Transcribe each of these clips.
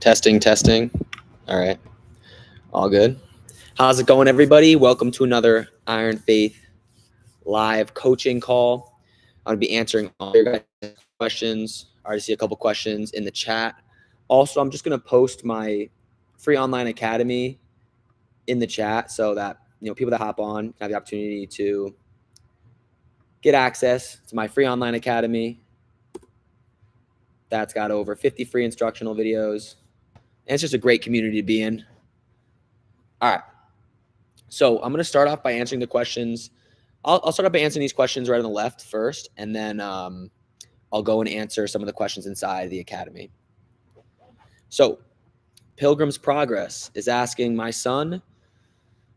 Testing, testing. All right. All good. How's it going, everybody? Welcome to another Iron Faith live coaching call. I'm going to be answering all your guys' questions. I already see a couple questions in the chat. Also, I'm just going to post my free online academy in the chat so that people that hop on have the opportunity to get access to my free online academy. That's got over 50 free instructional videos. And it's just a great community to be in. All right. So I'm going to start off by answering the questions. I'll start off by answering these questions right on the left first, and then I'll go and answer some of the questions inside the academy. So Pilgrim's Progress is asking, my son,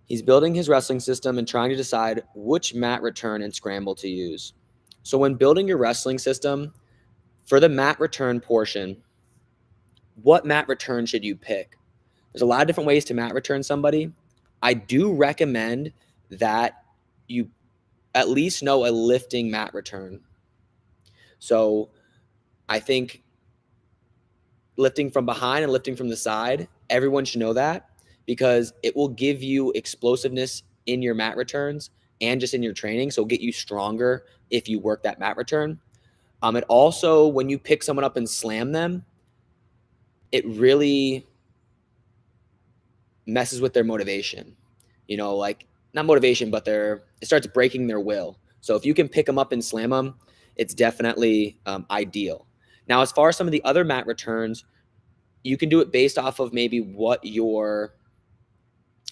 he's building his wrestling system and trying to decide which mat return and scramble to use. So when building your wrestling system, for the mat return portion, what mat return should you pick? There's a lot of different ways to mat return somebody. I do recommend that you at least know a lifting mat return. So I think lifting from behind and lifting from the side, everyone should know that because it will give you explosiveness in your mat returns and just in your training. So it'll get you stronger if you work that mat return. It also, when you pick someone up and slam them, it really messes with their motivation. Like not motivation, but it starts breaking their will. So if you can pick them up and slam them, it's definitely ideal. Now, as far as some of the other mat returns, you can do it based off of maybe what your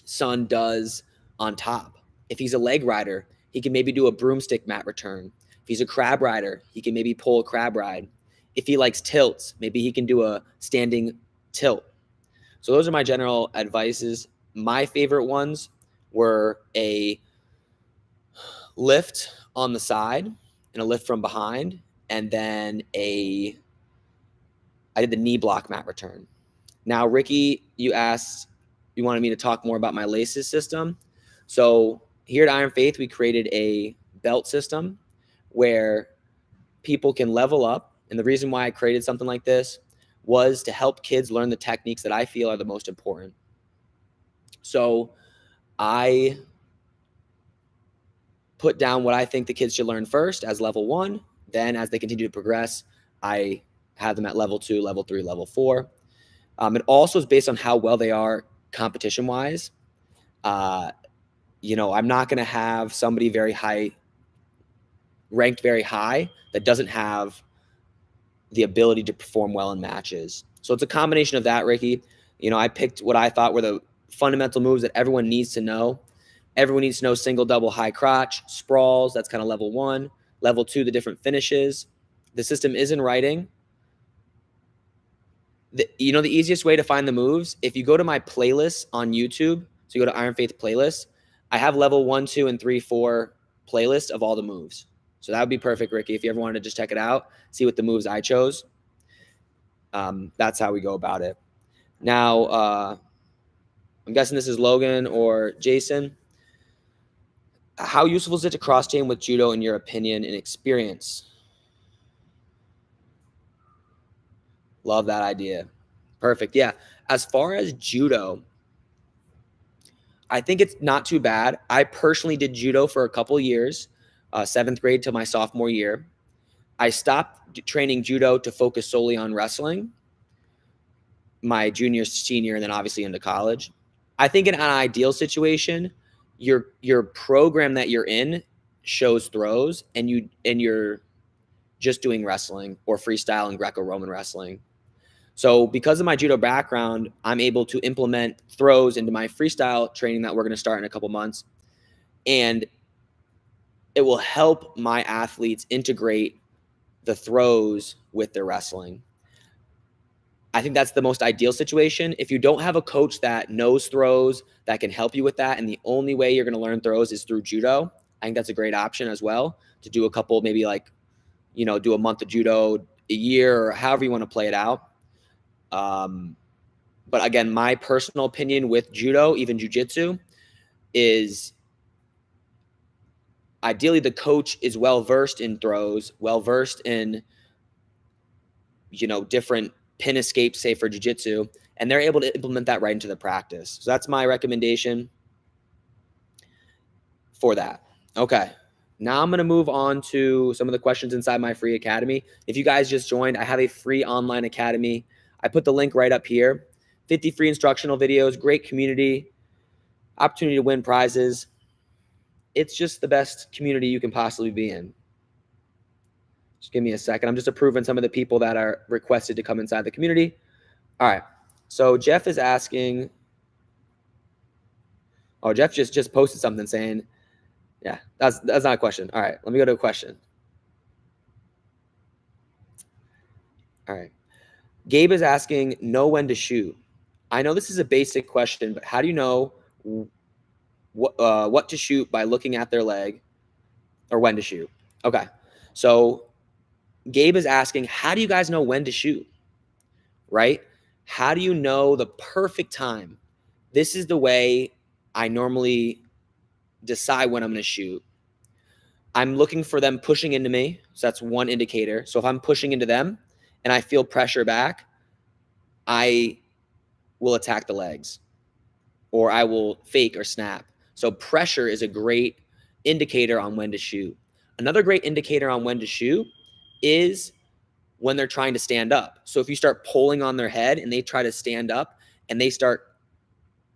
son does on top. If he's a leg rider, he can maybe do a broomstick mat return. If he's a crab rider, he can maybe pull a crab ride. If he likes tilts, maybe he can do a standing tilt. So those are my general advices. My favorite ones were a lift on the side and a lift from behind, and then I did the knee block mat return. Now, Ricky, you wanted me to talk more about my laces system. So here at Iron Faith, we created a belt system where people can level up. And the reason why I created something like this was to help kids learn the techniques that I feel are the most important. So I put down what I think the kids should learn first as level 1. Then as they continue to progress, I have them at level 2, level 3, level 4. It also is based on how well they are competition-wise. I'm not going to have somebody ranked very high that doesn't have the ability to perform well in matches. So it's a combination of that, Ricky. I picked what I thought were the fundamental moves that everyone needs to know. Everyone needs to know single, double, high crotch, sprawls. That's kind of level 1. Level 2, the different finishes. The system is in writing. The easiest way to find the moves, if you go to my playlist on YouTube, so you go to Iron Faith playlist, I have level 1, 2, and 3, 4 playlist of all the moves. So that would be perfect, Ricky, if you ever wanted to just check it out, see what the moves I chose. That's how we go about it. Now, I'm guessing this is Logan or Jason. How useful is it to cross-train with judo in your opinion and experience? Love that idea. Perfect. Yeah. As far as judo, I think it's not too bad. I personally did judo for a couple years, 7th grade till my sophomore year. I stopped training judo to focus solely on wrestling my junior, senior, and then obviously into college. I think in an ideal situation, your program that you're in shows throws and you're just doing wrestling or freestyle and Greco-Roman wrestling. So because of my judo background, I'm able to implement throws into my freestyle training that we're going to start in a couple months. And it will help my athletes integrate the throws with their wrestling. I think that's the most ideal situation. If you don't have a coach that knows throws, that can help you with that, and the only way you're going to learn throws is through judo, I think that's a great option as well, to do a couple, maybe do a month of judo a year or however you want to play it out. But again, my personal opinion with judo, even jiu-jitsu, is ideally the coach is well-versed in throws, well-versed in, different pin escape, say for jiu-jitsu, and they're able to implement that right into the practice. So that's my recommendation for that. Okay. Now I'm going to move on to some of the questions inside my free academy. If you guys just joined, I have a free online academy. I put the link right up here. 50 free instructional videos, great community, opportunity to win prizes. It's just the best community you can possibly be in. Just give me a second. I'm just approving some of the people that are requested to come inside the community. All right. So Jeff is asking. Oh, Jeff just posted something saying, yeah, that's not a question. All right. Let me go to a question. All right. Gabe is asking, know when to shoot. I know this is a basic question, but how do you know what to shoot by looking at their leg, or when to shoot? Okay. So Gabe is asking, how do you guys know when to shoot? Right? How do you know the perfect time? This is the way I normally decide when I'm going to shoot. I'm looking for them pushing into me. So that's one indicator. So if I'm pushing into them and I feel pressure back, I will attack the legs, or I will fake or snap. So pressure is a great indicator on when to shoot. Another great indicator on when to shoot is when they're trying to stand up. So if you start pulling on their head and they try to stand up and they start,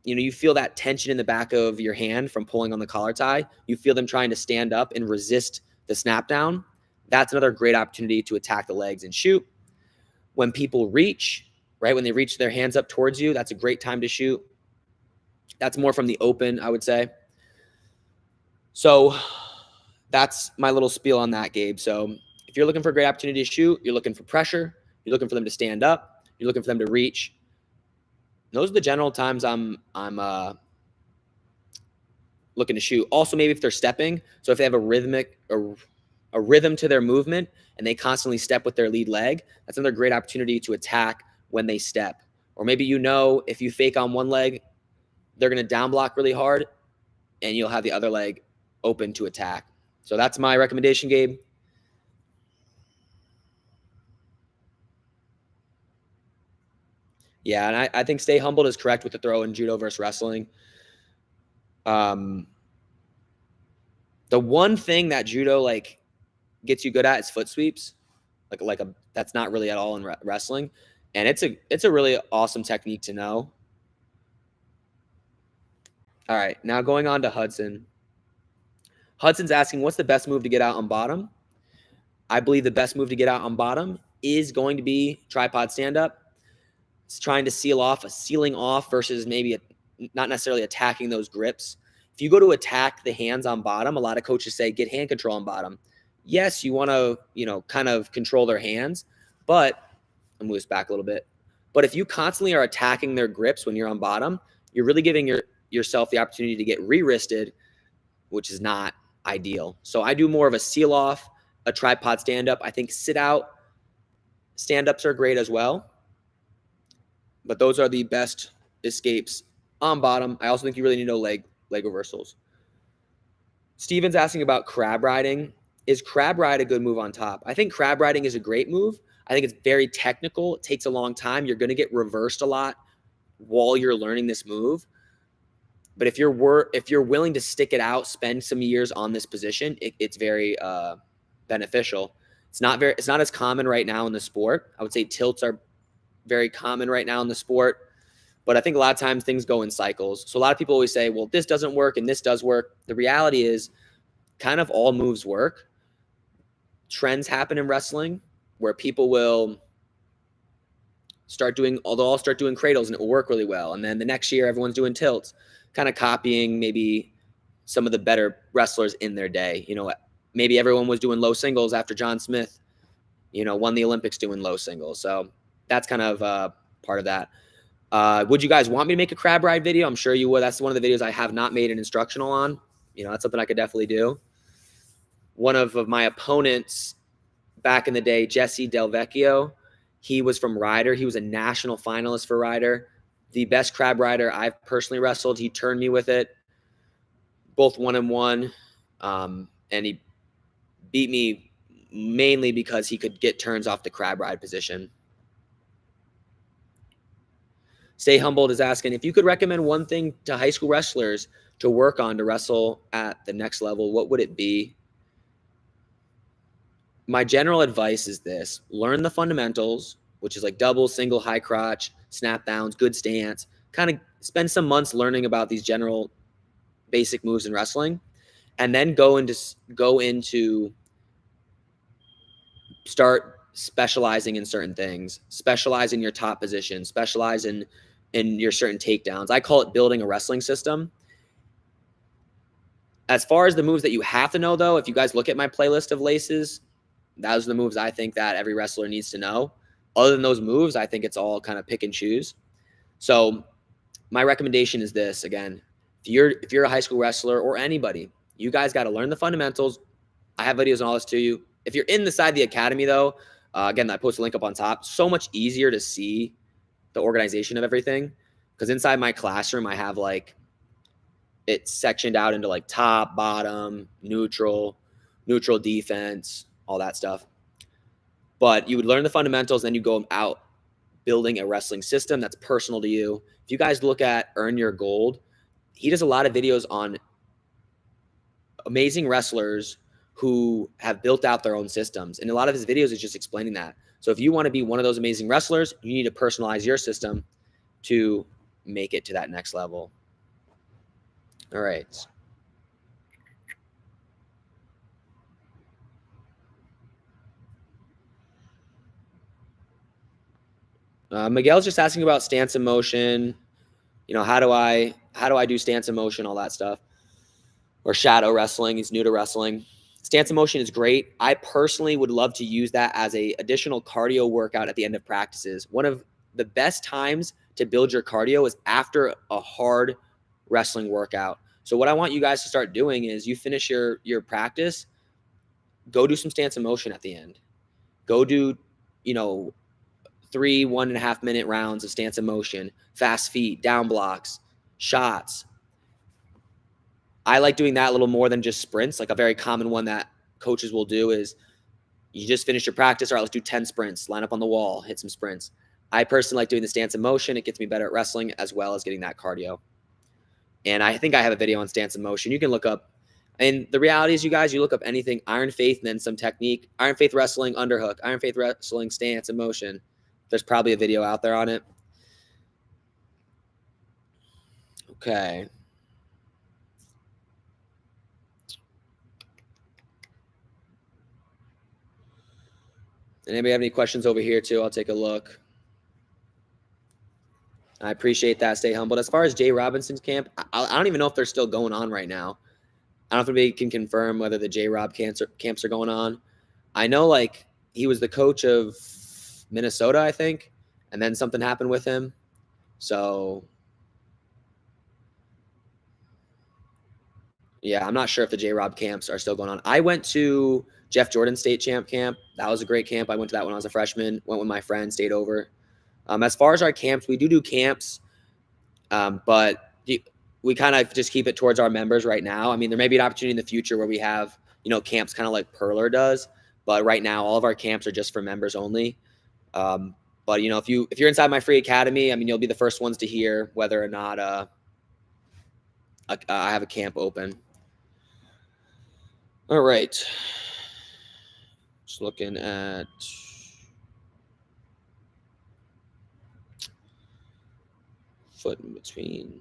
you feel that tension in the back of your hand from pulling on the collar tie, you feel them trying to stand up and resist the snap down. That's another great opportunity to attack the legs and shoot. When people reach, right, when they reach their hands up towards you, that's a great time to shoot. That's more from the open, I would say. So that's my little spiel on that, Gabe. So if you're looking for a great opportunity to shoot, you're looking for pressure, you're looking for them to stand up, you're looking for them to reach. Those are the general times I'm looking to shoot. Also, maybe if they're stepping, so if they have a rhythm to their movement and they constantly step with their lead leg, that's another great opportunity to attack when they step. Or maybe if you fake on one leg, they're going to down block really hard, and you'll have the other leg open to attack. So that's my recommendation, Gabe. Yeah, and I think stay humbled is correct with the throw in judo versus wrestling. The one thing that judo gets you good at is foot sweeps, that's not really at all in wrestling, and it's a really awesome technique to know. All right, now going on to Hudson. Hudson's asking, what's the best move to get out on bottom? I believe the best move to get out on bottom is going to be tripod stand-up. It's trying to sealing off versus maybe not necessarily attacking those grips. If you go to attack the hands on bottom, a lot of coaches say get hand control on bottom. Yes, you want to, kind of control their hands, but I'll move this back a little bit. But if you constantly are attacking their grips when you're on bottom, you're really giving yourself the opportunity to get re-wristed, which is not ideal. So I do more of a seal off, a tripod stand-up. I think sit out stand-ups are great as well. But those are the best escapes on bottom. I also think you really need to know leg reversals. Steven's asking about crab riding. Is crab ride a good move on top? I think crab riding is a great move. I think it's very technical. It takes a long time. You're going to get reversed a lot while you're learning this move. But if you're willing to stick it out, spend some years on this position, it's very beneficial. It's not as common right now in the sport. I would say tilts are very common right now in the sport, but I think a lot of times things go in cycles. So a lot of people always say, well, this doesn't work and this does work. The reality is kind of all moves work. Trends happen in wrestling where people will they'll all start doing cradles and it will work really well. And then the next year, everyone's doing tilts, kind of copying maybe some of the better wrestlers in their day. Maybe everyone was doing low singles after John Smith, won the Olympics doing low singles. So that's kind of part of that. Would you guys want me to make a crab ride video? I'm sure you would. That's one of the videos I have not made an instructional on. That's something I could definitely do. One of my opponents back in the day, Jesse Del Vecchio, he was from Rider. He was a national finalist for Rider. The best crab rider I've personally wrestled. He turned me with it. Both 1-1. And he beat me mainly because he could get turns off the crab ride position. Stay Humbled is asking, if you could recommend one thing to high school wrestlers to work on to wrestle at the next level, what would it be? My general advice is this: learn the fundamentals, which is like double, single, high crotch, snap downs, good stance. Kind of spend some months learning about these general basic moves in wrestling, and then go into start specializing in certain things. Specialize in your top position. Specialize in your certain takedowns. I call it building a wrestling system. As far as the moves that you have to know, though, if you guys look at my playlist of laces, those are the moves I think that every wrestler needs to know. Other than those moves, I think it's all kind of pick and choose. So my recommendation is this: again, if you're a high school wrestler or anybody, you guys got to learn the fundamentals. I have videos on all this to you. If you're inside the academy, though, again, I post a link up on top. So much easier to see the organization of everything, because inside my classroom, I have like it's sectioned out into like top, bottom, neutral defense, all that stuff. But you would learn the fundamentals, then you go out building a wrestling system that's personal to you. If you guys look at Earn Your Gold, he does a lot of videos on amazing wrestlers who have built out their own systems. And a lot of his videos is just explaining that. So if you want to be one of those amazing wrestlers, you need to personalize your system to make it to that next level. All right. Miguel's just asking about stance and motion. You know, how do I do stance and motion, all that stuff, or shadow wrestling. He's new to wrestling. Stance and motion is great. I personally would love to use that as a additional cardio workout at the end of practices. One of the best times to build your cardio is after a hard wrestling workout. So what I want you guys to start doing is you finish your practice, go do some stance and motion at the end. Go do, 3 1.5 minute rounds of stance and motion, fast feet, down blocks, shots. I like doing that a little more than just sprints. Like a very common one that coaches will do is you just finish your practice. All right, let's do 10 sprints, line up on the wall, hit some sprints. I personally like doing the stance and motion. It gets me better at wrestling as well as getting that cardio. And I think I have a video on stance and motion. You can look up, and the reality is, you guys, you look up anything, Iron Faith, and then some technique, Iron Faith wrestling, underhook, Iron Faith wrestling, stance and motion. There's probably a video out there on it. Okay. Anybody have any questions over here too? I'll take a look. I appreciate that. Stay humbled. As far as Jay Robinson's camp, I don't even know if they're still going on right now. I don't know if anybody can confirm whether the J Rob camps are going on. I know like he was the coach of Minnesota, I think, and then something happened with him. So yeah, I'm not sure if the J Rob camps are still going on. I went to Jeff Jordan State Champ camp. That was a great camp. I went to that when I was a freshman. Went with my friend, stayed over. As far as our camps, we do camps, but we kind of just keep it towards our members right now. I mean, there may be an opportunity in the future where we have, camps kind of like Perler does, but right now all of our camps are just for members only. But if you're inside my free academy, I mean, you'll be the first ones to hear whether or not I have a camp open. All right. Just looking at foot in between.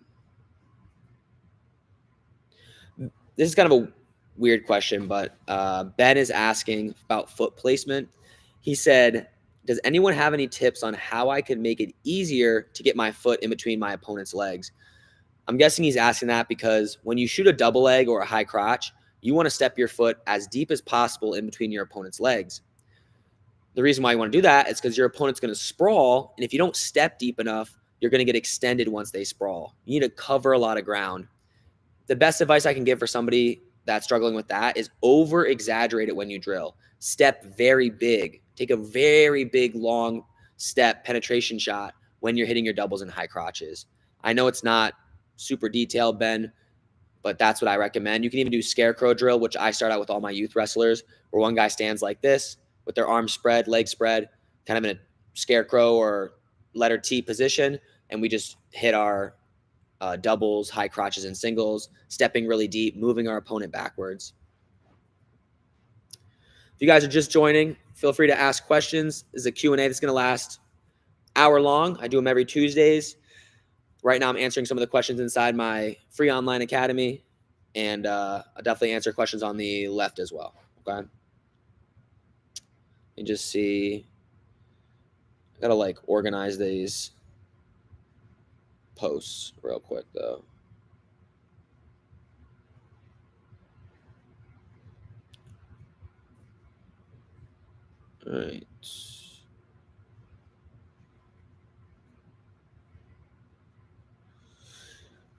This is kind of a weird question, but Ben is asking about foot placement. He said, does anyone have any tips on how I can make it easier to get my foot in between my opponent's legs? I'm guessing he's asking that because when you shoot a double leg or a high crotch, you want to step your foot as deep as possible in between your opponent's legs. The reason why you want to do that is because your opponent's going to sprawl, and if you don't step deep enough, you're going to get extended once they sprawl. You need to cover a lot of ground. The best advice I can give for somebody that's struggling with that is over-exaggerate it when you drill. Step very big. Take a very big, long step penetration shot when you're hitting your doubles and high crotches. I know it's not super detailed, Ben, but that's what I recommend. You can even do scarecrow drill, which I start out with all my youth wrestlers, where one guy stands like this with their arms spread, legs spread, kind of in a scarecrow or letter T position, and we just hit our doubles, high crotches, and singles, stepping really deep, moving our opponent backwards. If you guys are just joining, feel free to ask questions. This is a Q&A that's going to last hour long. I do them every Tuesdays. Right now I'm answering some of the questions inside my free online academy, and I'll definitely answer questions on the left as well. Okay. And just see, I gotta like organize these posts real quick though. All right.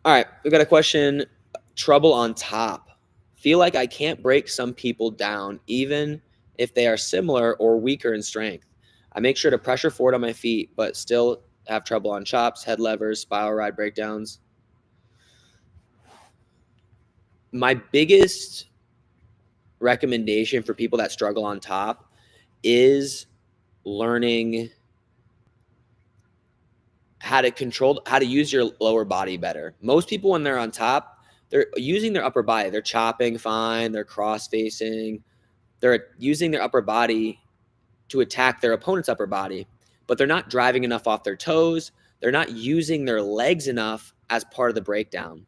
All right, we got a question. Trouble on top. Feel like I can't break some people down, even if they are similar or weaker in strength. I make sure to pressure forward on my feet, but still have trouble on chops, head levers, spiral ride breakdowns. My biggest recommendation for people that struggle on top is learning how to use your lower body better. Most people, when they're on top, they're using their upper body. They're chopping fine. They're cross facing. They're using their upper body to attack their opponent's upper body, but they're not driving enough off their toes. They're not using their legs enough as part of the breakdown.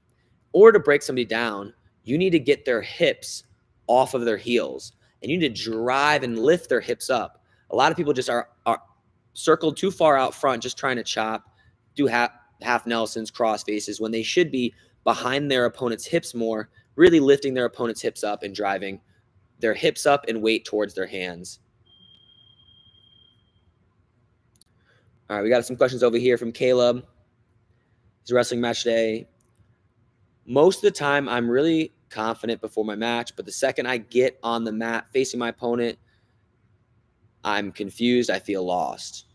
Or to break somebody down, you need to get their hips off of their heels, and you need to drive and lift their hips up. A lot of people just are circled too far out front, just trying to chop, do half Nelsons, cross faces, when they should be behind their opponent's hips more, really lifting their opponent's hips up and driving their hips up and weight towards their hands. All right, we got some questions over here from Caleb. His wrestling match day. Most of the time, I'm really confident before my match, but the second I get on the mat facing my opponent, I'm confused. I feel lost.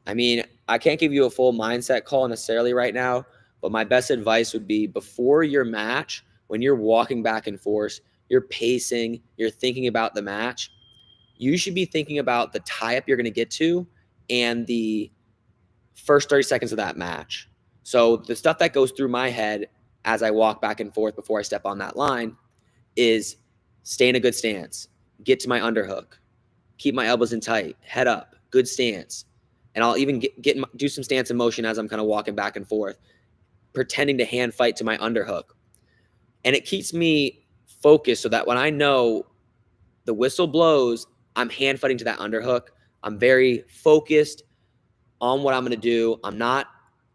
I mean, I can't give you a full mindset call necessarily right now, but my best advice would be before your match, when you're walking back and forth, you're pacing, you're thinking about the match, you should be thinking about the tie-up you're going to get to and the first 30 seconds of that match. So the stuff that goes through my head as I walk back and forth before I step on that line is stay in a good stance, get to my underhook, keep my elbows in tight, head up, good stance. And I'll even do some stance in motion as I'm kind of walking back and forth, pretending to hand fight to my underhook. And it keeps me focused so that when I know the whistle blows, I'm hand fighting to that underhook. I'm very focused on what I'm going to do. I'm not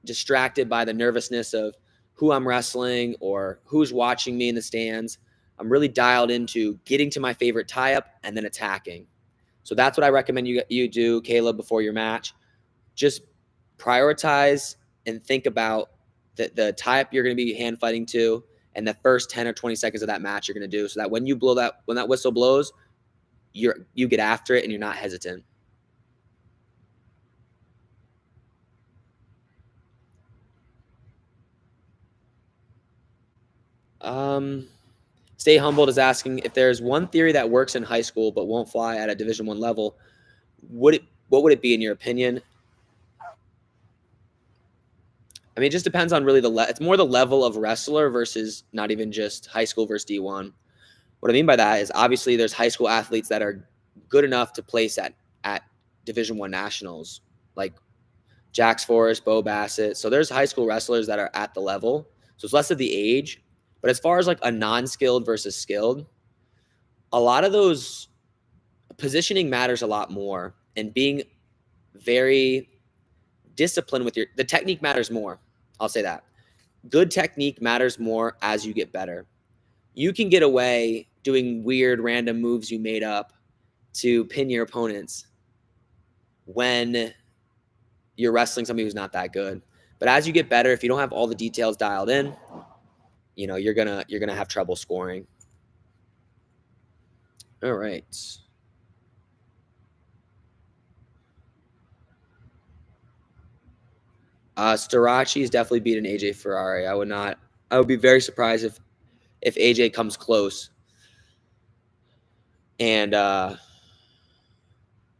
distracted by the nervousness of who I'm wrestling or who's watching me in the stands. I'm really dialed into getting to my favorite tie-up and then attacking. So that's what I recommend you do, Caleb, before your match. Just prioritize and think about the tie-up you're going to be hand fighting to and the first 10 or 20 seconds of that match you're going to do, so that when that whistle blows, you get after it and you're not hesitant. Stay Humbled is asking if there's one theory that works in high school but won't fly at a Division I level. What would it be in your opinion? I mean, it just depends on really it's more the level of wrestler versus not even just high school versus D1. What I mean by that is obviously there's high school athletes that are good enough to place at Division I nationals, like Jax Forrest, Bo Bassett. So there's high school wrestlers that are at the level. So it's less of the age. But as far as like a non-skilled versus skilled, a lot of those positioning matters a lot more, and being very disciplined with the technique matters more. I'll say that. Good technique matters more as you get better. You can get away doing weird random moves you made up to pin your opponents when you're wrestling somebody who's not that good. But as you get better, if you don't have all the details dialed in, you're gonna have trouble scoring. All right. Starachi's definitely beaten AJ Ferrari. I would be very surprised if AJ comes close. And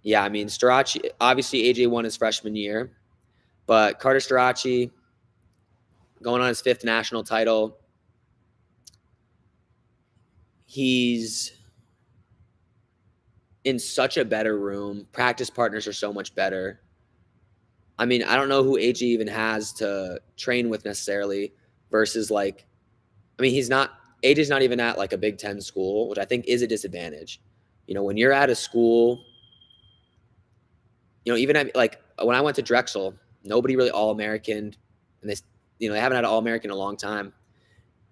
Yeah, I mean, Starocci, obviously AJ won his freshman year, but Carter Starocci going on his 5th national title. He's in such a better room. Practice partners are so much better. I mean, I don't know who AJ even has to train with necessarily versus like, I mean, AJ's not even at like a Big Ten school, which I think is a disadvantage. You know, when you're at a school, you know, even at, like when I went to Drexel, nobody really All-American, and they haven't had an All-American in a long time.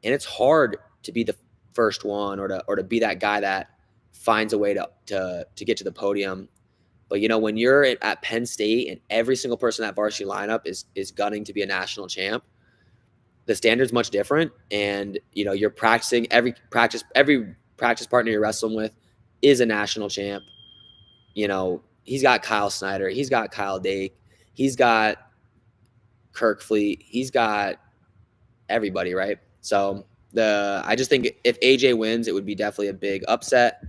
And it's hard to be the first one or to be that guy that finds a way to get to the podium. But you know, when you're at Penn State and every single person in that varsity lineup is gunning to be a national champ, the standard's much different. And you know, you're practicing every practice partner you're wrestling with is a national champ. You know, he's got Kyle Snyder, he's got Kyle Dake, he's got Kirk Fleet, he's got everybody, right? So I just think if AJ wins, it would be definitely a big upset.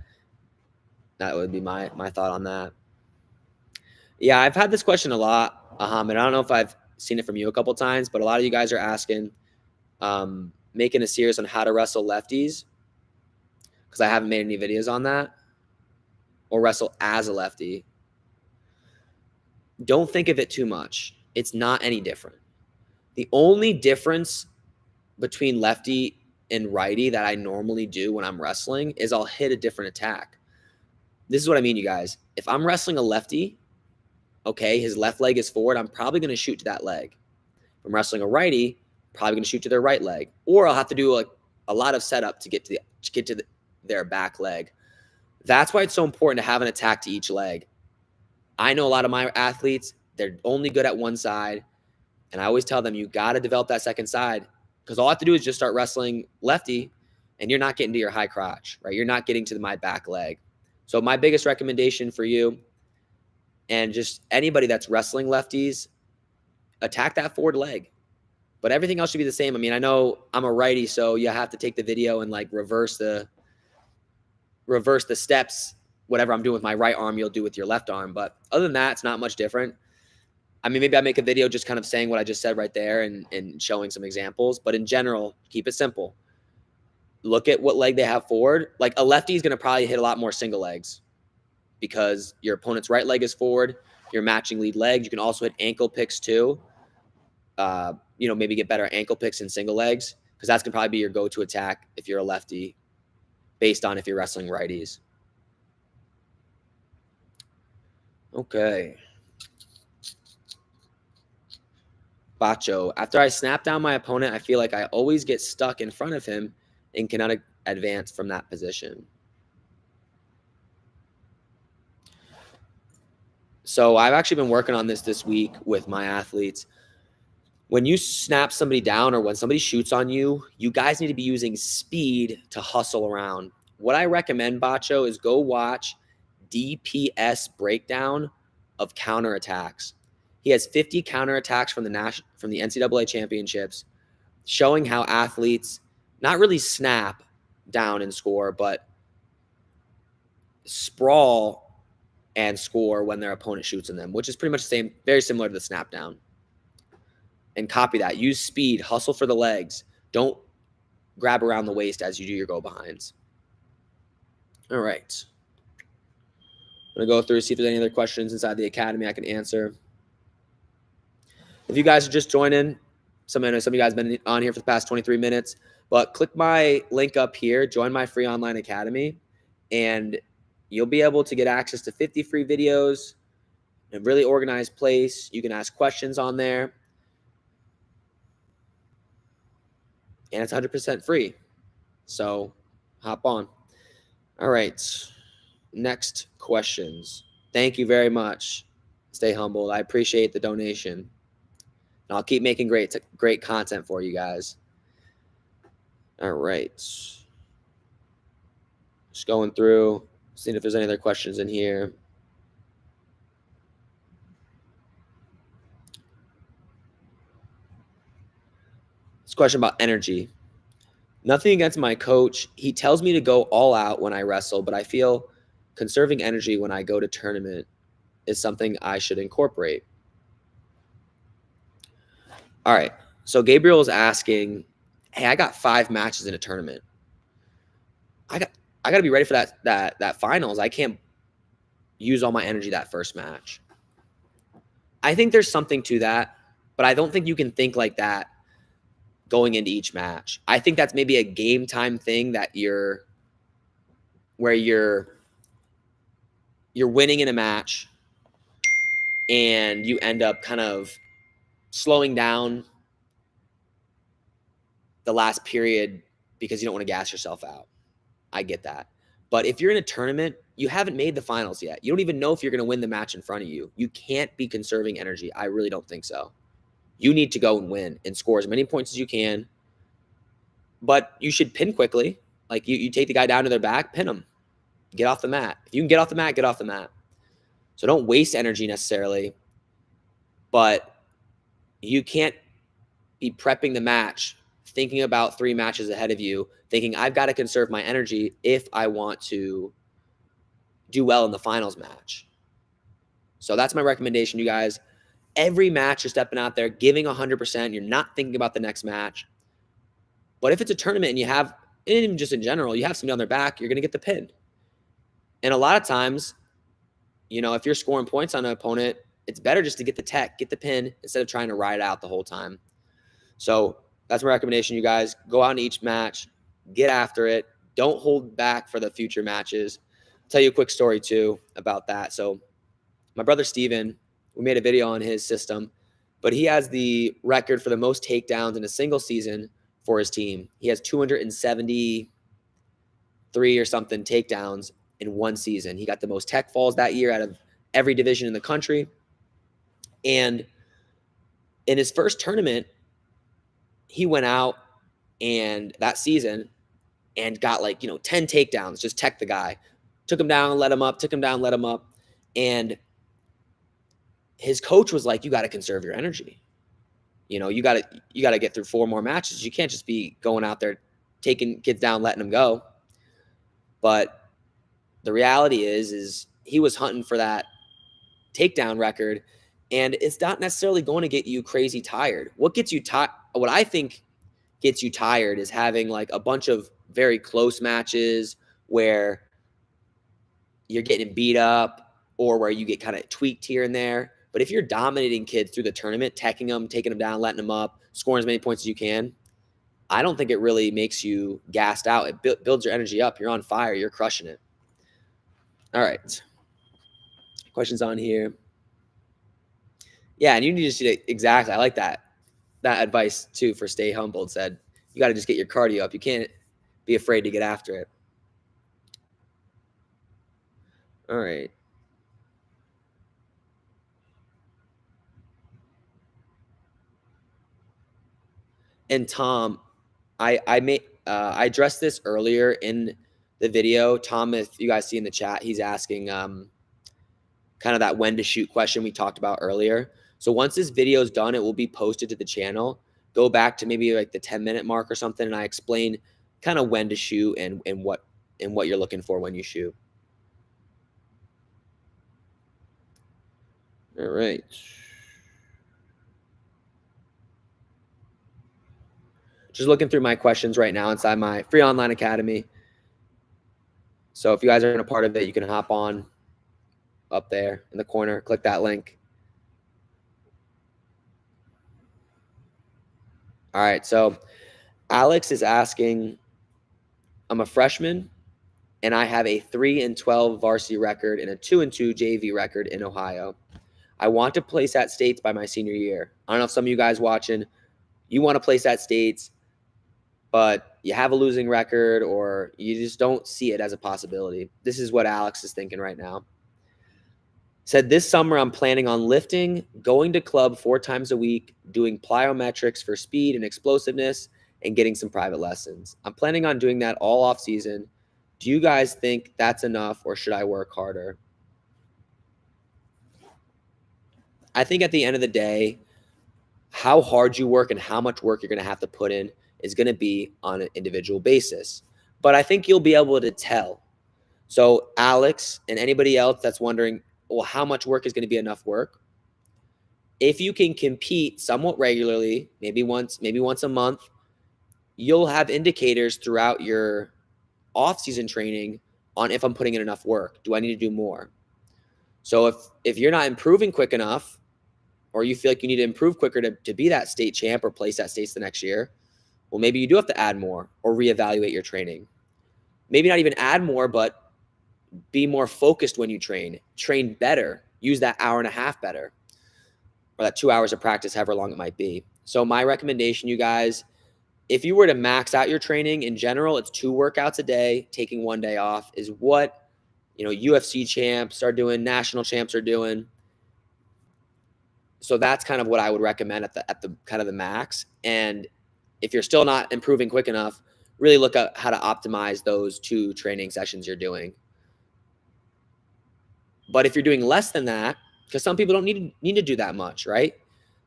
That would be my thought on that. Yeah, I've had this question a lot, Ahmed. I don't know if I've seen it from you a couple times, but a lot of you guys are asking, making a series on how to wrestle lefties, because I haven't made any videos on that, or wrestle as a lefty. Don't think of it too much. It's not any different. The only difference between lefty and righty that I normally do when I'm wrestling is I'll hit a different attack. This is what I mean, you guys. If I'm wrestling a lefty, okay, his left leg is forward, I'm probably going to shoot to that leg. If I'm wrestling a righty, probably going to shoot to their right leg, or I'll have to do a lot of setup to get to their back leg. That's why it's so important to have an attack to each leg. I know a lot of my athletes, they're only good at one side, and I always tell them you got to develop that second side, because all I have to do is just start wrestling lefty, and you're not getting to your high crotch, right? You're not getting to my back leg. So my biggest recommendation for you, and just anybody that's wrestling lefties, attack that forward leg. But everything else should be the same. I mean, I know I'm a righty, so you have to take the video and like reverse the steps. Whatever I'm doing with my right arm, you'll do with your left arm. But other than that, it's not much different. I mean, maybe I make a video just kind of saying what I just said right there and showing some examples. But in general, keep it simple. Look at what leg they have forward. Like a lefty is going to probably hit a lot more single legs because your opponent's right leg is forward. You're matching lead legs. You can also hit ankle picks too. You know, maybe get better ankle picks and single legs, because that's going to probably be your go-to attack if you're a lefty based on if you're wrestling righties. Okay. Bacho. After I snap down my opponent, I feel like I always get stuck in front of him and cannot advance from that position. So I've actually been working on this week with my athletes. When you snap somebody down or when somebody shoots on you, you guys need to be using speed to hustle around. What I recommend, Bacho, is go watch DPS breakdown of counterattacks. He has 50 counterattacks from the NCAA championships, showing how athletes not really snap down and score, but sprawl and score when their opponent shoots in them, which is pretty much the same, very similar to the snap down. And copy that. Use speed, hustle for the legs. Don't grab around the waist as you do your go behinds. All right. I'm going to go through, see if there's any other questions inside the academy I can answer. If you guys are just joining, I know some of you guys have been on here for the past 23 minutes, but click my link up here, join my free online academy, and you'll be able to get access to 50 free videos in a really organized place. You can ask questions on there, and it's 100% free. So hop on. All right. Next questions. Thank you very much. Stay humble. I appreciate the donation. And I'll keep making great content for you guys. All right. Just going through, seeing if there's any other questions in here. This question about energy. Nothing against my coach. He tells me to go all out when I wrestle, but I feel conserving energy when I go to tournament. is something I should incorporate. All right. So Gabriel is asking, hey, I got 5 matches in a tournament. I got to be ready for that finals. I can't use all my energy that first match. I think there's something to that, but I don't think you can think like that going into each match. I think that's maybe a game time thing that you're winning in a match and you end up kind of slowing down the last period because you don't want to gas yourself out. I get that. But if you're in a tournament, you haven't made the finals yet. You don't even know if you're going to win the match in front of you. You can't be conserving energy. I really don't think so. You need to go and win and score as many points as you can. But you should pin quickly. Like you take the guy down to their back, pin him. Get off the mat. If you can get off the mat, get off the mat. So don't waste energy necessarily. But you can't be prepping the match, thinking about 3 matches ahead of you, thinking I've got to conserve my energy if I want to do well in the finals match. So that's my recommendation, you guys. Every match you're stepping out there, giving 100%. You're not thinking about the next match. But if it's a tournament and you have, and even just in general, you have somebody on their back, you're going to get the pin. And a lot of times, if you're scoring points on an opponent, it's better just to get the tech, get the pin, instead of trying to ride out the whole time. So that's my recommendation, you guys. Go out in each match, get after it. Don't hold back for the future matches. I'll tell you a quick story, too, about that. So my brother Steven, we made a video on his system, but he has the record for the most takedowns in a single season for his team. He has 273 or something takedowns in one season. He got the most tech falls that year out of every division in the country. And in his first tournament, he went out and that season and got 10 takedowns, just tech the guy. Took him down, let him up, took him down, let him up. And his coach was like, you got to conserve your energy. You got to get through 4 more matches. You can't just be going out there taking kids down, letting them go. But the reality is he was hunting for that takedown record, and it's not necessarily going to get you crazy tired. What I think gets you tired is having a bunch of very close matches where you're getting beat up or where you get kind of tweaked here and there. But if you're dominating kids through the tournament, teching them, taking them down, letting them up, scoring as many points as you can, I don't think it really makes you gassed out. It builds your energy up. You're on fire. You're crushing it. All right. Questions on here. Yeah, and you need to see exactly. I like that advice too for Stay Humbled. Said you got to just get your cardio up. You can't be afraid to get after it. All right. And Tom, I addressed this earlier in the video. Tom, if you guys see in the chat, he's asking kind of that when to shoot question we talked about earlier. So once this video is done, it will be posted to the channel. Go back to maybe the 10-minute mark or something, and I explain kind of when to shoot and what you're looking for when you shoot. All right. Just looking through my questions right now inside my free online academy. So if you guys aren't a part of it, you can hop on up there in the corner, click that link. All right, so Alex is asking, I'm a freshman and I have a 3-12 varsity record and a 2-2 JV record in Ohio. I want to place at states by my senior year. I don't know if some of you guys watching, you want to place at states, but you have a losing record or you just don't see it as a possibility. This is what Alex is thinking right now. Said this summer I'm planning on lifting, going to club 4 times a week, doing plyometrics for speed and explosiveness, and getting some private lessons. I'm planning on doing that all off season. Do you guys think that's enough or should I work harder? I think at the end of the day, how hard you work and how much work you're going to have to put in is going to be on an individual basis. But I think you'll be able to tell. So Alex and anybody else that's wondering, well, how much work is going to be enough work? If you can compete somewhat regularly, maybe once a month, you'll have indicators throughout your off-season training on if I'm putting in enough work. Do I need to do more? So if you're not improving quick enough, or you feel like you need to improve quicker to be that state champ or place that states the next year, well, maybe you do have to add more or reevaluate your training. Maybe not even add more, but be more focused when you train better, use that hour and a half better, or that 2 hours of practice, however long it might be. So my recommendation, you guys, if you were to max out your training in general, it's 2 workouts a day, taking 1 day off is what, UFC champs are doing, national champs are doing. So that's kind of what I would recommend at the kind of the max. And if you're still not improving quick enough, really look at how to optimize those 2 training sessions you're doing. But if you're doing less than that, because some people don't need to do that much, right?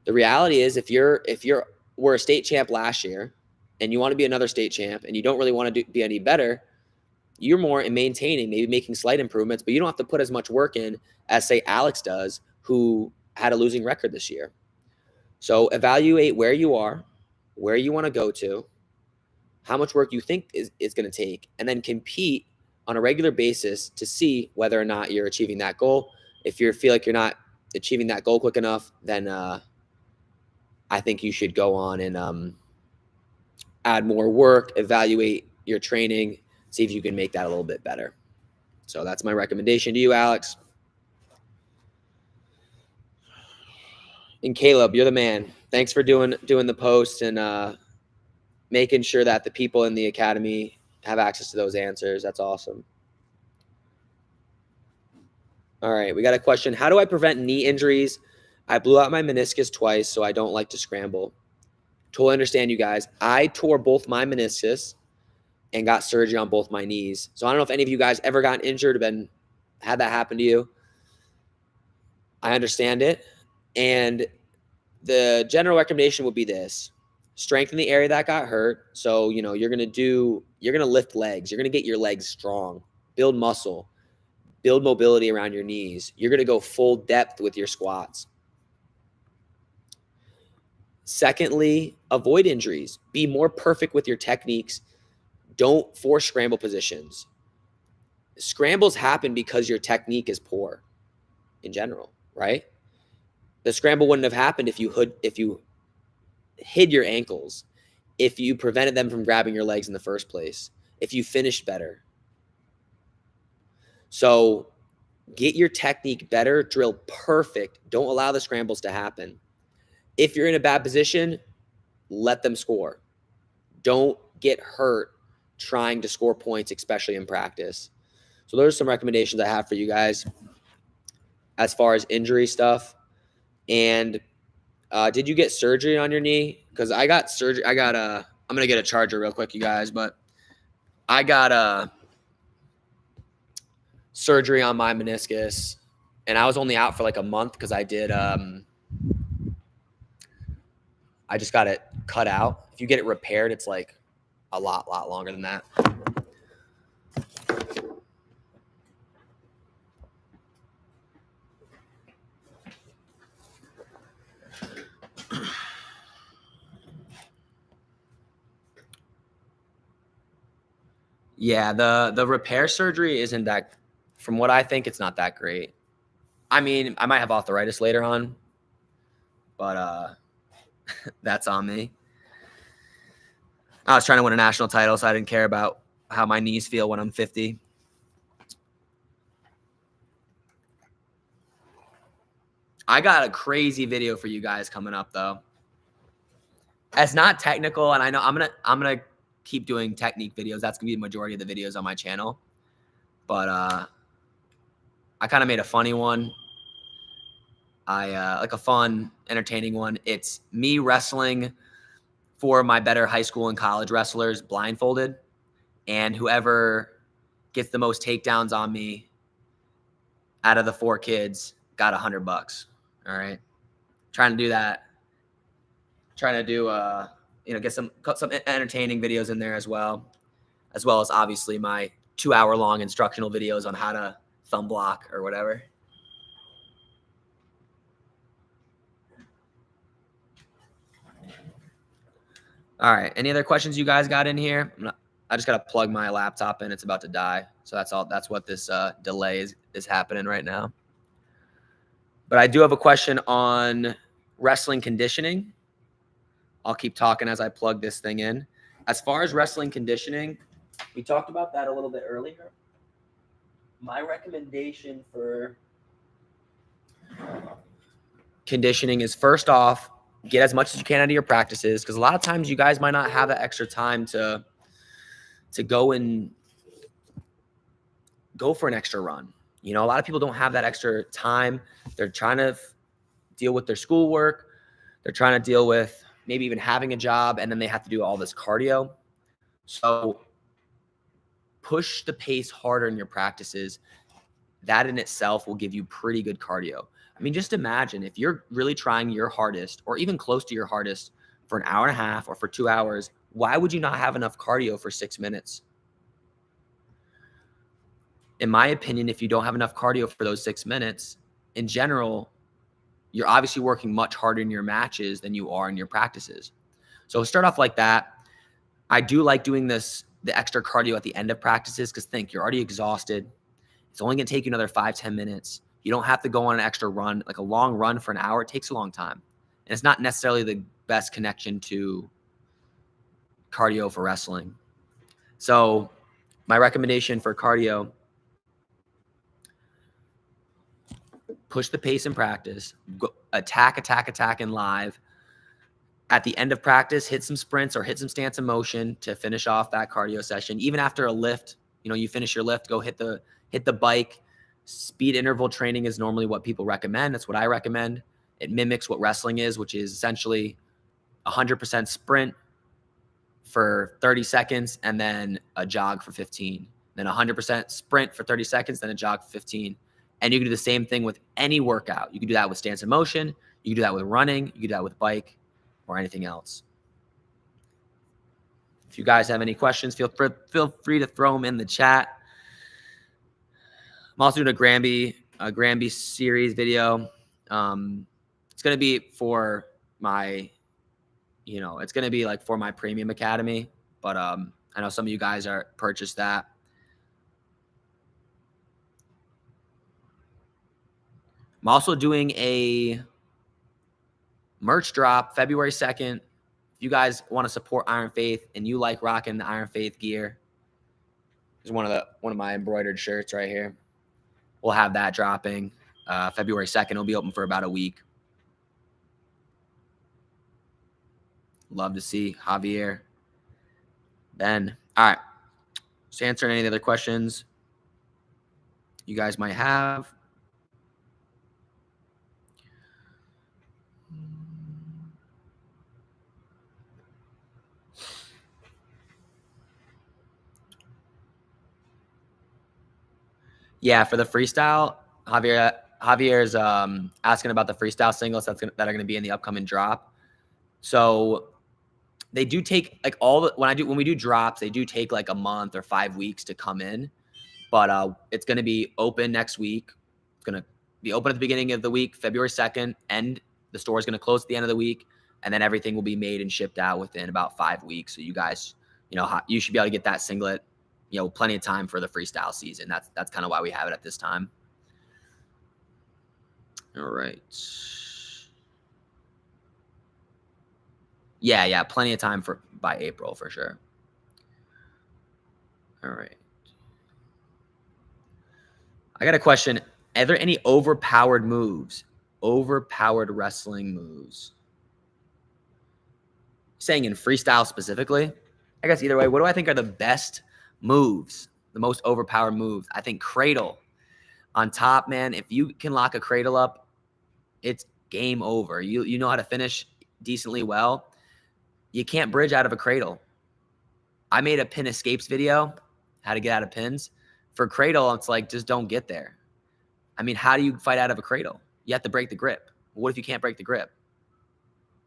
The reality is if we're a state champ last year and you want to be another state champ and you don't really want to be any better, you're more in maintaining, maybe making slight improvements, but you don't have to put as much work in as, say, Alex does, who had a losing record this year. So evaluate where you are, where you want to go to, how much work you think is going to take, and then compete on a regular basis to see whether or not you're achieving that goal. If you feel like you're not achieving that goal quick enough, then I think you should go on and add more work, evaluate your training, see if you can make that a little bit better. So that's my recommendation to you, Alex. And Caleb, you're the man. Thanks for doing the post and making sure that the people in the academy have access to those answers. That's awesome. All right, we got a question. How do I prevent knee injuries? I blew out my meniscus twice, so I don't like to scramble. Totally understand, you guys. I tore both my meniscus and got surgery on both my knees. So I don't know if any of you guys ever gotten injured or had that happen to you. I understand it. And the general recommendation would be this: strengthen the area that got hurt. So, you're going to lift legs. You're going to get your legs strong, build muscle, build mobility around your knees. You're going to go full depth with your squats. Secondly, avoid injuries. Be more perfect with your techniques. Don't force scramble positions. Scrambles happen because your technique is poor in general, right? The scramble wouldn't have happened if you hid your ankles, if you prevented them from grabbing your legs in the first place, if you finished better. So get your technique better, drill perfect. Don't allow the scrambles to happen. If you're in a bad position, let them score. Don't get hurt trying to score points, especially in practice. So those are some recommendations I have for you guys as far as injury stuff. And did you get surgery on your knee? Because I got surgery. I'm going to get a charger real quick, you guys, but I got surgery on my meniscus, and I was only out for like a month because I just got it cut out. If you get it repaired, it's like a lot longer than that. Yeah, the repair surgery isn't that, from what I think, it's not that great. I mean, I might have arthritis later on, but that's on me. I was trying to win a national title, so I didn't care about how my knees feel when I'm 50. I got a crazy video for you guys coming up, though. It's not technical, and I know I'm gonna keep doing technique videos. That's gonna be the majority of the videos on my channel. But I kind of made a funny one. Like a fun, entertaining one. It's me wrestling for my better high school and college wrestlers blindfolded, and whoever gets the most takedowns on me out of the 4 kids got $100. All right, trying to do that. Trying to do get some entertaining videos in there as well as obviously my 2-hour long instructional videos on how to thumb block or whatever. All right. Any other questions you guys got in here? I just got to plug my laptop in. It's about to die. So that's all. That's what this delay is happening right now. But I do have a question on wrestling conditioning. I'll keep talking as I plug this thing in. As far as wrestling conditioning, we talked about that a little bit earlier. My recommendation for conditioning is, first off, get as much as you can out of your practices, because a lot of times you guys might not have that extra time to go and go for an extra run. You know, a lot of people don't have that extra time. They're trying to deal with their schoolwork. They're trying to deal with maybe even having a job, and then they have to do all this cardio. So push the pace harder in your practices. That in itself will give you pretty good cardio. I mean, just imagine if you're really trying your hardest, or even close to your hardest, for an hour and a half or for 2 hours, why would you not have enough cardio for 6 minutes? In my opinion, if you don't have enough cardio for those 6 minutes, in general, you're obviously working much harder in your matches than you are in your practices. So start off like that. I do like doing the extra cardio at the end of practices, because think, you're already exhausted. It's only going to take you another 5-10 minutes. You don't have to go on an extra run, like a long run for an hour. It takes a long time. And it's not necessarily the best connection to cardio for wrestling. So my recommendation for cardio, push the pace in practice, go, attack in live. At the end of practice, hit some sprints or hit some stance in motion to finish off that cardio session. Even after a lift, you know, you finish your lift, go hit the bike. Speed interval training is normally what people recommend. That's what I recommend. It mimics what wrestling is, which is essentially 100% sprint for 30 seconds and then a jog for 15. Then 100% sprint for 30 seconds, then a jog for 15. And you can do the same thing with any workout. You can do that with stance in motion. You can do that with running. You can do that with bike or anything else. If you guys have any questions, feel free to throw them in the chat. I'm also doing a Granby series video. It's going to be for my, it's going to be like for my premium academy, but I know some of you guys are purchased that. I'm also doing a merch drop February 2nd. If you guys want to support Iron Faith and you like rocking the Iron Faith gear, there's one of my embroidered shirts right here. We'll have that dropping February 2nd. It'll be open for about a week. Love to see Javier. Ben. All right. Just answering any other questions you guys might have. Yeah, for the freestyle, Javier's asking about the freestyle singles that are going to be in the upcoming drop. So they do take like when we do drops, they do take like a month or 5 weeks to come in. But it's going to be open next week. It's going to be open at the beginning of the week, February 2nd, and the store is going to close at the end of the week, and then everything will be made and shipped out within about 5 weeks. So you guys, you should be able to get that singlet, plenty of time for the freestyle season. That's kind of why we have it at this time. All right. Yeah, plenty of time by April for sure. All right. I got a question. Are there any overpowered moves? Overpowered wrestling moves? Saying in freestyle specifically? I guess either way, what do I think are the best moves? The most overpowered moves? I think cradle. On top, man, if you can lock a cradle up, it's game over. You know how to finish decently well. You can't bridge out of a cradle. I made a pin escapes video, how to get out of pins. For cradle, it's like, just don't get there. I mean, how do you fight out of a cradle? You have to break the grip. What if you can't break the grip?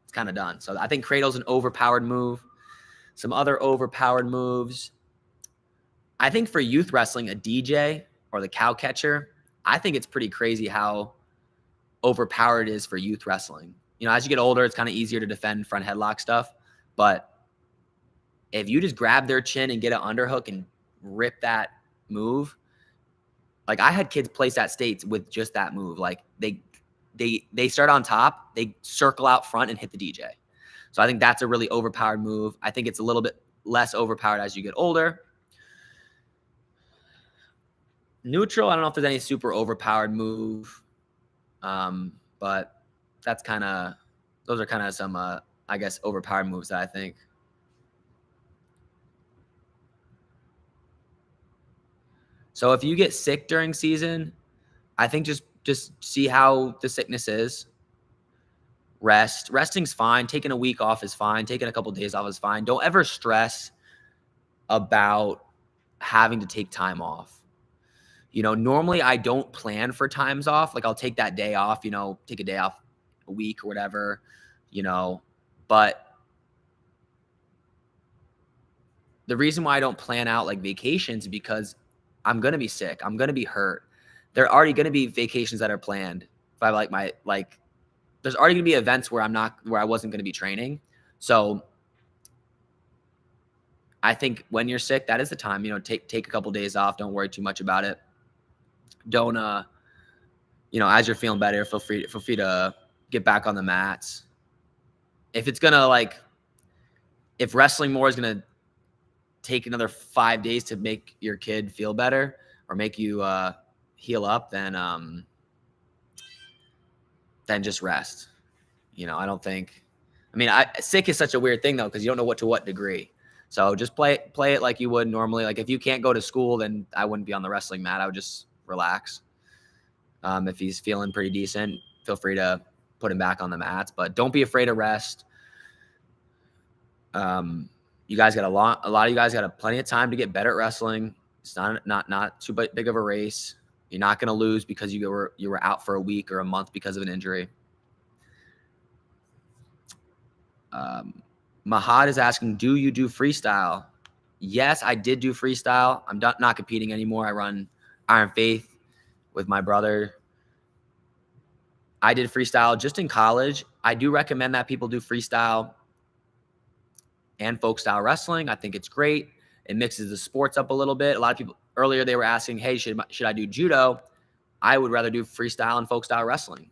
It's kind of done. So I think cradle's an overpowered move. Some other overpowered moves. I think for youth wrestling, a DJ or the cow catcher, I think it's pretty crazy how overpowered it is for youth wrestling. As you get older, it's kind of easier to defend front headlock stuff. But if you just grab their chin and get an underhook and rip that move, like I had kids place at states with just that move. Like they start on top, they circle out front and hit the DJ. So I think that's a really overpowered move. I think it's a little bit less overpowered as you get older. Neutral, I don't know if there's any super overpowered move, but that's those are kind of some, I guess, overpowered moves that I think. So if you get sick during season, I think just see how the sickness is. Resting's fine. Taking a week off is fine. Taking a couple of days off is fine. Don't ever stress about having to take time off. Normally I don't plan for times off. Like I'll take that day off, take a day off a week or whatever, but the reason why I don't plan out like vacations is because I'm going to be sick. I'm going to be hurt. There are already going to be vacations that are planned. If I there's already going to be events where I wasn't going to be training. So I think when you're sick, that is the time, take a couple of days off. Don't worry too much about it. Don't, as you're feeling better, feel free to get back on the mats. If it's going to if wrestling more is going to take another 5 days to make your kid feel better or make you, heal up, then just rest. I don't think, sick is such a weird thing though, because you don't know to what degree. So just play it like you would normally. Like if you can't go to school, then I wouldn't be on the wrestling mat. I would just relax. If he's feeling pretty decent, feel free to put him back on the mats, but don't be afraid to rest. You guys got a lot of you guys got plenty of time to get better at wrestling. It's not too big of a race. You're not going to lose because you were out for a week or a month because of an injury. Mahad is asking, do you do freestyle? Yes, I did do freestyle. I'm not competing anymore. I run Iron Faith with my brother. I did freestyle just in college. I do recommend that people do freestyle and folk style wrestling. I think it's great. It mixes the sports up a little bit. A lot of people earlier, they were asking, hey, should I do judo? I would rather do freestyle and folk style wrestling.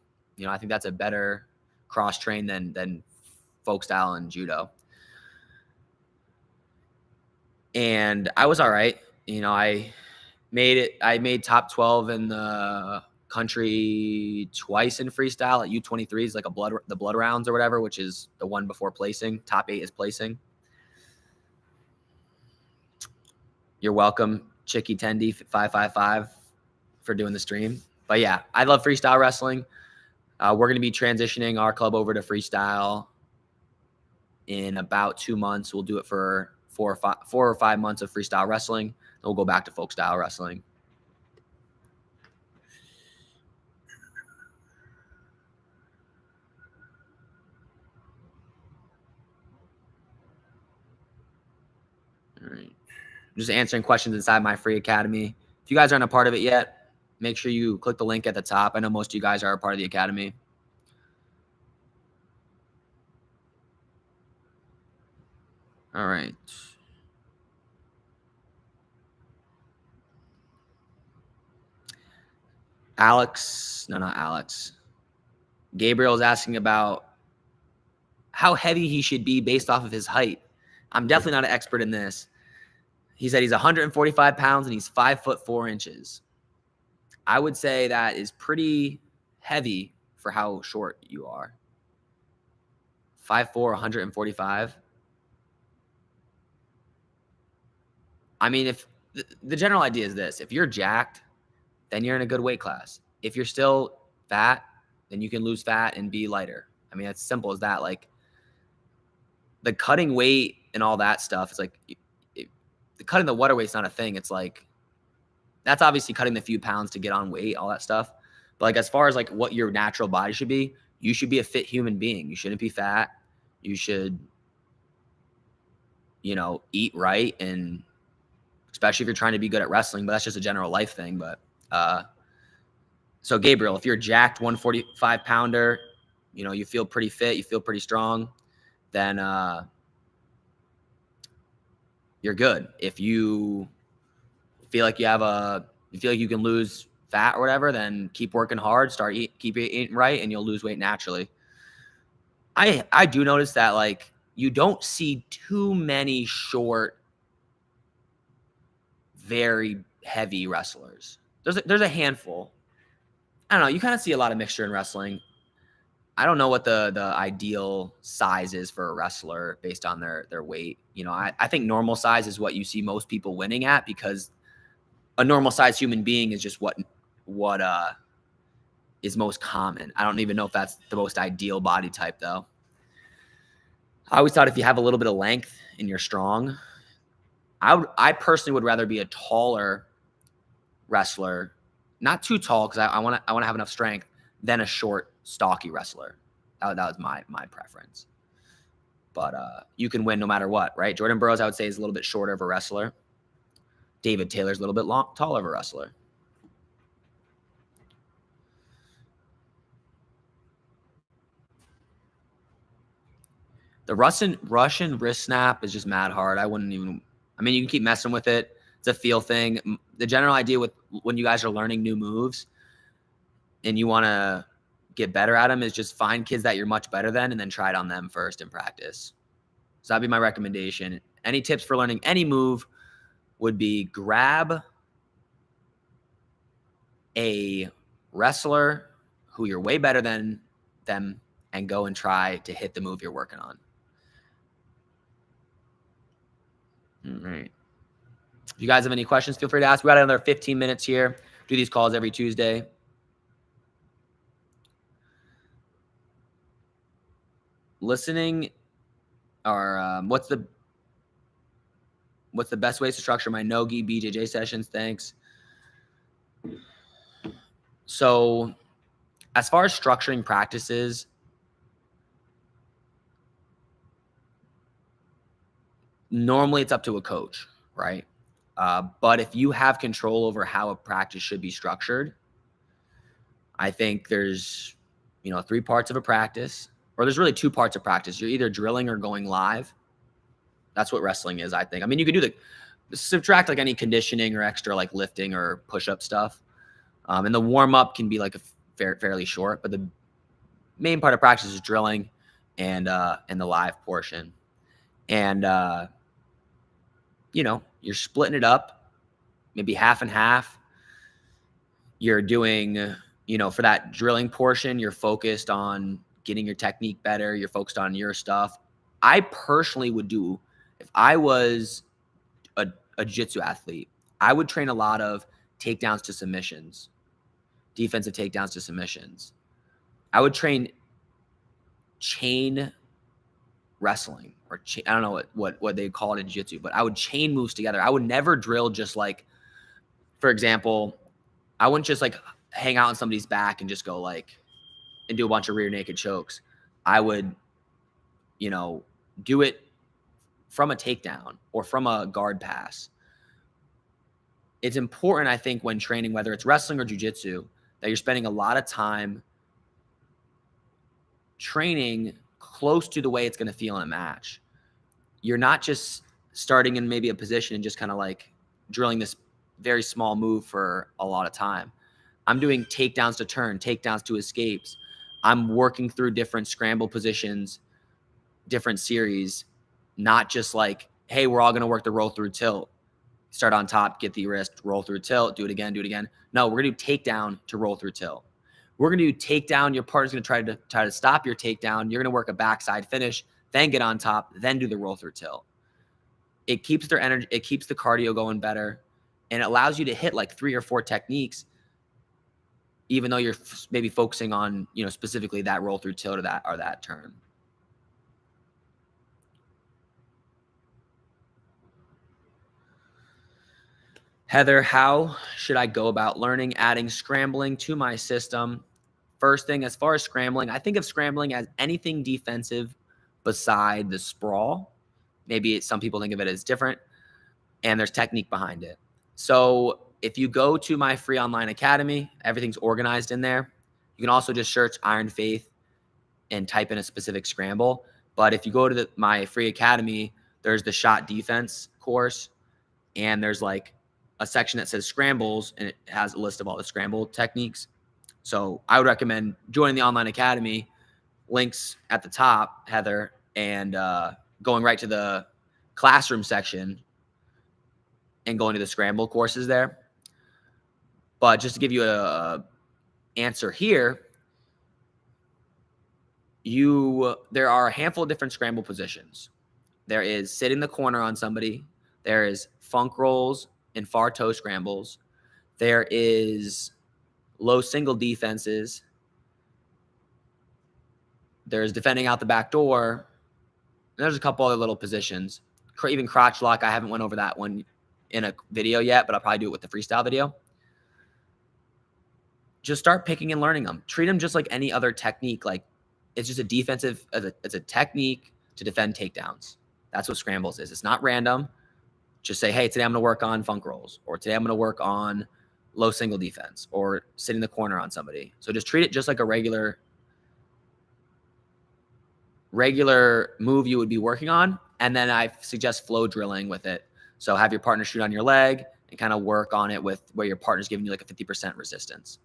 I think that's a better cross train than folk style and judo. And I was all right. I made top 12 in the country twice in freestyle at U23s, like the blood rounds or whatever, which is the one before placing. Top 8 is placing. You're welcome, Chicky Tendi 555 for doing the stream. But yeah, I love freestyle wrestling. We're going to be transitioning our club over to freestyle in about 2 months. We'll do it for 4 or 5 months of freestyle wrestling. Then we'll go back to folk style wrestling. All right. Just answering questions inside my free academy. If you guys aren't a part of it yet, make sure you click the link at the top. I know most of you guys are a part of the academy. All right. Not Alex. Gabriel is asking about how heavy he should be based off of his height. I'm definitely not an expert in this. He said he's 145 pounds and he's 5'4". I would say that is pretty heavy for how short you are. 5'4", 145. If the general idea is this, if you're jacked, then you're in a good weight class. If you're still fat, then you can lose fat and be lighter. It's simple as that. Like the cutting weight and all that stuff, it's like the cutting the water weight's not a thing. It's like, that's obviously cutting the few pounds to get on weight, all that stuff. But like, as far as like what your natural body should be, you should be a fit human being. You shouldn't be fat. You should, eat right. And especially if you're trying to be good at wrestling, but that's just a general life thing. But, so Gabriel, if you're jacked 145 pounder, you feel pretty fit, you feel pretty strong, then, you're good. If you feel like you can lose fat or whatever, then keep working hard, keep eating right, and you'll lose weight naturally. I do notice that like you don't see too many short, very heavy wrestlers. There's a handful. I don't know. You kind of see a lot of mixture in wrestling. I don't know what the ideal size is for a wrestler based on their weight. You know, I think normal size is what you see most people winning at, because a normal sized human being is just what is most common. I don't even know if that's the most ideal body type though. I always thought if you have a little bit of length and you're strong, I personally would rather be a taller wrestler, not too tall because I want to have enough strength, than a short, stocky wrestler. That was my preference. But you can win no matter what, right? Jordan Burroughs, I would say, is a little bit shorter of a wrestler. David Taylor's a little bit taller of a wrestler. The Russian wrist snap is just mad hard. I mean, you can keep messing with it. It's a feel thing. The general idea with when you guys are learning new moves and you want to get better at them is just find kids that you're much better than and then try it on them first in practice. So that'd be my recommendation. Any tips for learning any move would be grab a wrestler who you're way better than them and go and try to hit the move you're working on. All right. If you guys have any questions, feel free to ask. We got another 15 minutes here. Do these calls every Tuesday. Listening, or what's the best ways to structure my no-gi BJJ sessions? Thanks. So as far as structuring practices, normally it's up to a coach, right? But if you have control over how a practice should be structured, I think there's, 3 parts of a practice, or there's really 2 parts of practice. You're either drilling or going live. That's what wrestling is, I think. I mean, you could do subtract like any conditioning or extra like lifting or push-up stuff. And the warm-up can be like fairly short, but the main part of practice is drilling and the live portion. And, you're splitting it up, maybe half and half. You're doing, for that drilling portion, you're focused on getting your technique better. You're focused on your stuff. I personally would do, if I was a jiu-jitsu athlete, I would train a lot of takedowns to submissions, defensive takedowns to submissions. I would train chain wrestling, or I don't know what they call it in jiu-jitsu, but I would chain moves together. I would never drill just like, for example, I wouldn't just like hang out on somebody's back and just go like and do a bunch of rear naked chokes. I would, do it from a takedown or from a guard pass. It's important, I think, when training, whether it's wrestling or jiu-jitsu, that you're spending a lot of time training close to the way it's going to feel in a match. You're not just starting in maybe a position and just kind of like drilling this very small move for a lot of time. I'm doing takedowns to turn, takedowns to escapes. I'm working through different scramble positions, different series, not just like, hey, we're all going to work the roll through tilt. Start on top, get the wrist, roll through tilt, do it again, do it again. No, we're going to do takedown to roll through tilt. We're going to do takedown. Your partner's going to try to stop your takedown. You're going to work a backside finish, then get on top, then do the roll through tilt. It keeps their energy, it keeps the cardio going better, and it allows you to hit like 3 or 4 techniques, even though you're maybe focusing on, specifically that roll through tilt or that turn. Heather, how should I go about learning adding scrambling to my system? First thing, as far as scrambling, I think of scrambling as anything defensive beside the sprawl. Maybe some people think of it as different, and there's technique behind it. So if you go to my free online academy, everything's organized in there. You can also just search Iron Faith and type in a specific scramble. But if you go to my free academy, there's the shot defense course, and there's like a section that says scrambles, and it has a list of all the scramble techniques. So I would recommend joining the online academy. Links at the top, Heather, and going right to the classroom section and going to the scramble courses there. But just to give you a answer here, there are a handful of different scramble positions. There is sit in the corner on somebody. There is funk rolls and far toe scrambles. There is low single defenses. There's defending out the back door. And there's a couple other little positions. Even crotch lock. I haven't went over that one in a video yet, but I'll probably do it with the freestyle video. Just start picking and learning them. Treat them just like any other technique. Like it's just a defensive, it's a technique to defend takedowns. That's what scrambles is. It's not random. Just say, hey, today I'm going to work on funk rolls, or today I'm going to work on low single defense, or sit in the corner on somebody. So just treat it just like a regular move you would be working on. And then I suggest flow drilling with it. So have your partner shoot on your leg and kind of work on it with where your partner's giving you like a 50% resistance.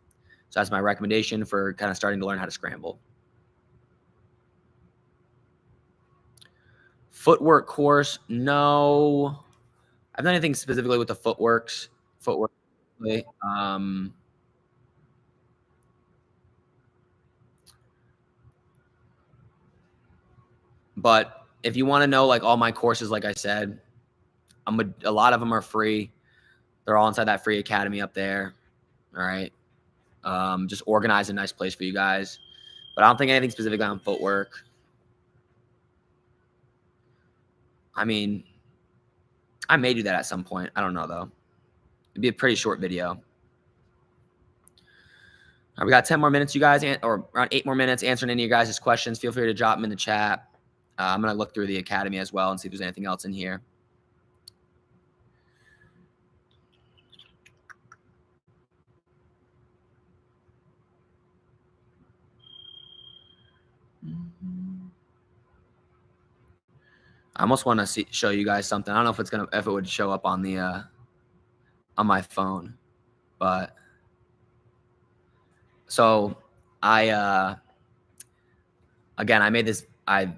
So that's my recommendation for kind of starting to learn how to scramble. Footwork course, no. I've done anything specifically with the footwork. But if you want to know like all my courses, like I said, a lot of them are free. They're all inside that free academy up there. All right. Just organize a nice place for you guys. But I don't think anything specific on footwork. I mean, I may do that at some point. I don't know, though. It'd be a pretty short video. All right, we got 10 more minutes, you guys, or around 8 more minutes answering any of your guys' questions. Feel free to drop them in the chat. I'm going to look through the academy as well and see if there's anything else in here. I almost want to show you guys something. I don't know if it would show up on the on my phone, but so I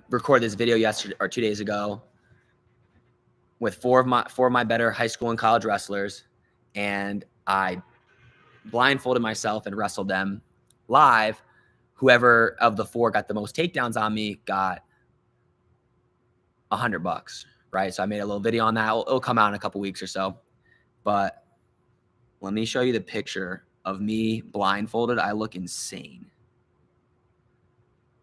recorded this video yesterday or 2 days ago with four of my better high school and college wrestlers, and I blindfolded myself and wrestled them live. Whoever of the 4 got the most takedowns on me got $100, right? So I made a little video on that. It'll come out in a couple weeks or so. But let me show you the picture of me blindfolded. I look insane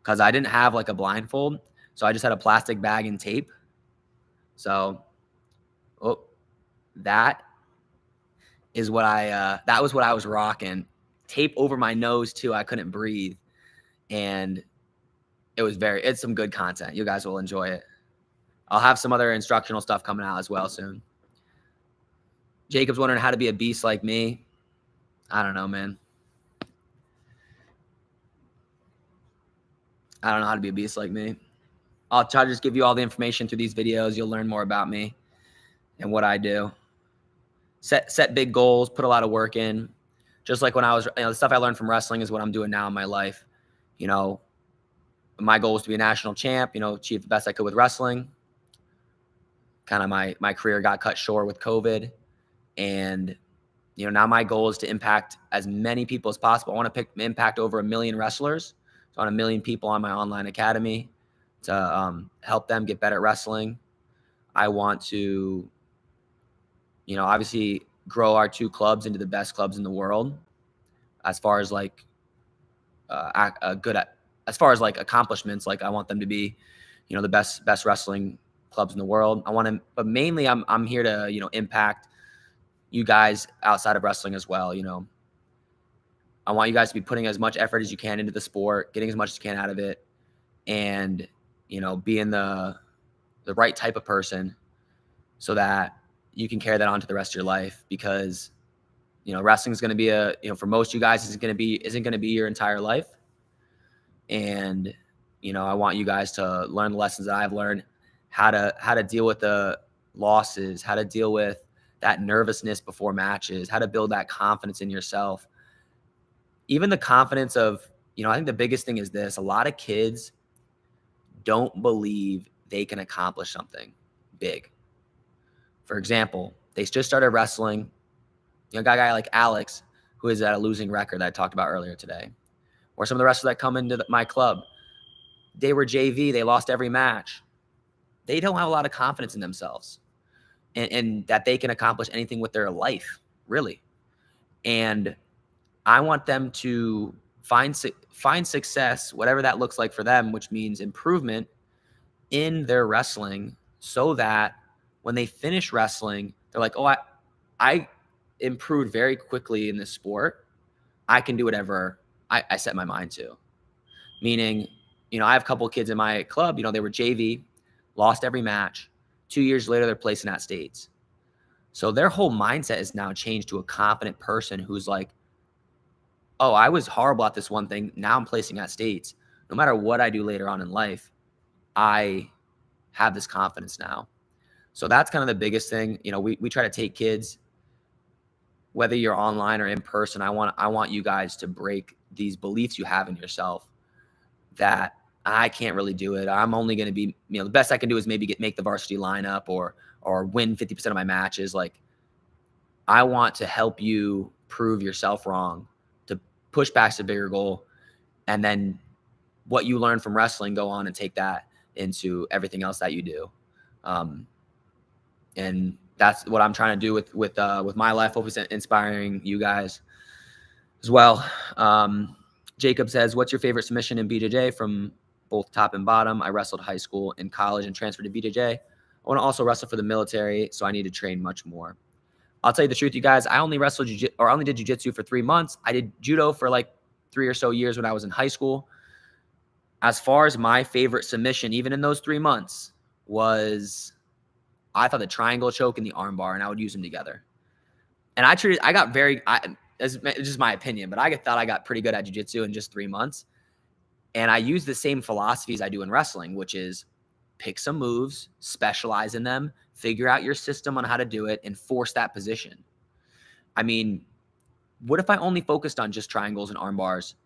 because I didn't have like a blindfold. So I just had a plastic bag and tape. So, that is what that was what I was rocking. Tape over my nose too. I couldn't breathe. And it's some good content. You guys will enjoy it. I'll have some other instructional stuff coming out as well soon. Jacob's wondering how to be a beast like me. I don't know, man. I don't know how to be a beast like me. I'll try to just give you all the information through these videos. You'll learn more about me and what I do. Set big goals, put a lot of work in. Just like when I was, the stuff I learned from wrestling is what I'm doing now in my life. My goal was to be a national champ, achieve the best I could with wrestling. Kind of my career got cut short with COVID. And, now my goal is to impact as many people as possible. I want to impact over 1 million wrestlers. So I want 1 million people on my online academy to help them get better at wrestling. I want to, obviously grow our 2 clubs into the best clubs in the world as far as like as far as like accomplishments. Like I want them to be, the best wrestling clubs in the world. But mainly I'm here to, impact you guys outside of wrestling as well. I want you guys to be putting as much effort as you can into the sport, getting as much as you can out of it, and, being the right type of person so that you can carry that on to the rest of your life. Because, wrestling is going to be for most of you guys isn't going to be your entire life. And, I want you guys to learn the lessons that I've learned, how to deal with the losses, how to deal with that nervousness before matches, how to build that confidence in yourself. Even the confidence of, I think the biggest thing is this: a lot of kids don't believe they can accomplish something big. For example, they just started wrestling. Got a guy like Alex, who is at a losing record that I talked about earlier today. Or some of the wrestlers that come into my club, they were JV, they lost every match. They don't have a lot of confidence in themselves and that they can accomplish anything with their life, really. And I want them to find success, whatever that looks like for them, which means improvement in their wrestling, so that when they finish wrestling, they're like, oh, I improved very quickly in this sport. I can do whatever I set my mind to. Meaning, I have a couple of kids in my club, they were JV, lost every match. 2 years later, they're placing at states. So their whole mindset is now changed to a confident person who's like, oh, I was horrible at this one thing. Now I'm placing at states. No matter what I do later on in life, I have this confidence now. So that's kind of the biggest thing. We try to take kids, whether you're online or in person. I want you guys to break these beliefs you have in yourself that I can't really do it. I'm only going to be, the best I can do is maybe make the varsity lineup or win 50% of my matches. Like, I want to help you prove yourself wrong, to push past a bigger goal, and then what you learn from wrestling, go on and take that into everything else that you do. And that's what I'm trying to do with my life. Hopefully inspiring you guys as well. Jacob says, what's your favorite submission in BJJ from both top and bottom? I wrestled high school and college and transferred to BJJ. I want to also wrestle for the military, so I need to train much more. I'll tell you the truth, you guys. I only did jiu-jitsu for 3 months. I did judo for like 3 or so years when I was in high school. As far as my favorite submission, even in those 3 months, was, I thought, the triangle choke and the arm bar, and I would use them together. And it's just my opinion, but I thought I got pretty good at jiu-jitsu in just 3 months. And I use the same philosophies I do in wrestling, which is pick some moves, specialize in them, figure out your system on how to do it, and force that position. I mean, what if I only focused on just triangles and arm bars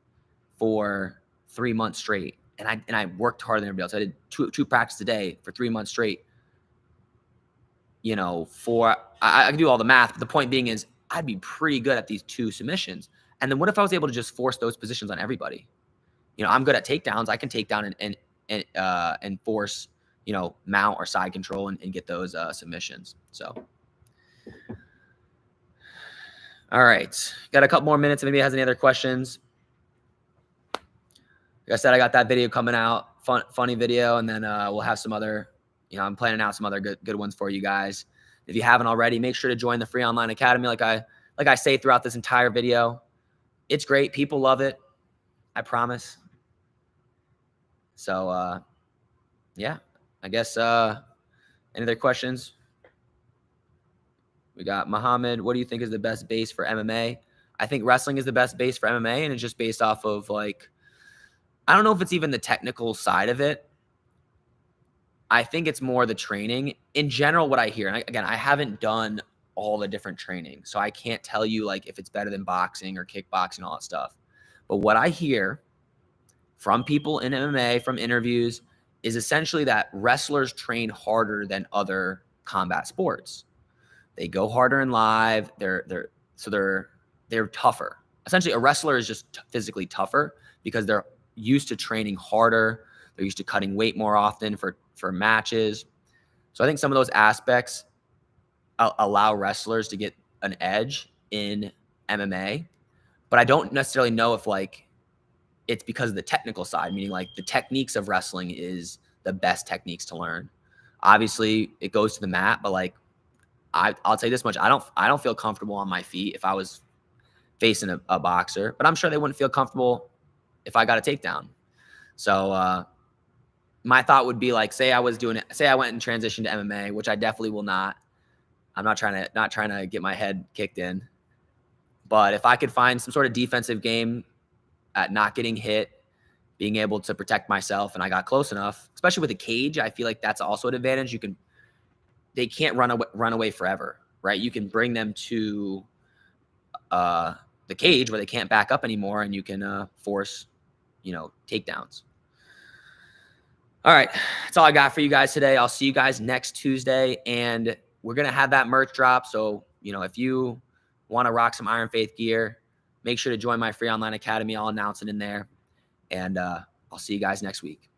for 3 months straight? And I worked harder than everybody else. I did two practices a day for 3 months straight. I can do all the math, but the point being is I'd be pretty good at these 2 submissions. And then what if I was able to just force those positions on everybody? I'm good at takedowns. I can take down and force, mount or side control and get those submissions. So, all right. Got a couple more minutes. If anybody has any other questions. Like I said, I got that video coming out, funny video, and then we'll have some other, I'm planning out some other good ones for you guys. If you haven't already, make sure to join the free online academy. Like I say throughout this entire video, it's great. People love it. I promise. So, yeah, I guess, any other questions? We got Muhammad. What do you think is the best base for MMA? I think wrestling is the best base for MMA, and it's just based off of, like, I don't know if it's even the technical side of it. I think it's more the training. In general, what I hear, and again, I haven't done all the different training, so I can't tell you, like, if it's better than boxing or kickboxing, all that stuff. But what I hear from people in MMA, from interviews, is essentially that wrestlers train harder than other combat sports. They go harder in live. They're tougher. Essentially, a wrestler is just physically tougher because they're used to training harder. They're used to cutting weight more often for matches. So I think some of those aspects allow wrestlers to get an edge in MMA. But I don't necessarily know if, like, it's because of the technical side, meaning like the techniques of wrestling is the best techniques to learn. Obviously, it goes to the mat, but like I'll tell you this much: I don't feel comfortable on my feet if I was facing a boxer, but I'm sure they wouldn't feel comfortable if I got a takedown. So my thought would be, like, say I went and transitioned to MMA, which I definitely will not. I'm not trying to get my head kicked in, but if I could find some sort of defensive game at not getting hit, being able to protect myself, and I got close enough, especially with a cage. I feel like that's also an advantage. They can't run away forever, right? You can bring them to the cage where they can't back up anymore, and you can force, takedowns. All right, that's all I got for you guys today. I'll see you guys next Tuesday, and we're gonna have that merch drop. So if you want to rock some Iron Faith gear, make sure to join my free online academy. I'll announce it in there, and I'll see you guys next week.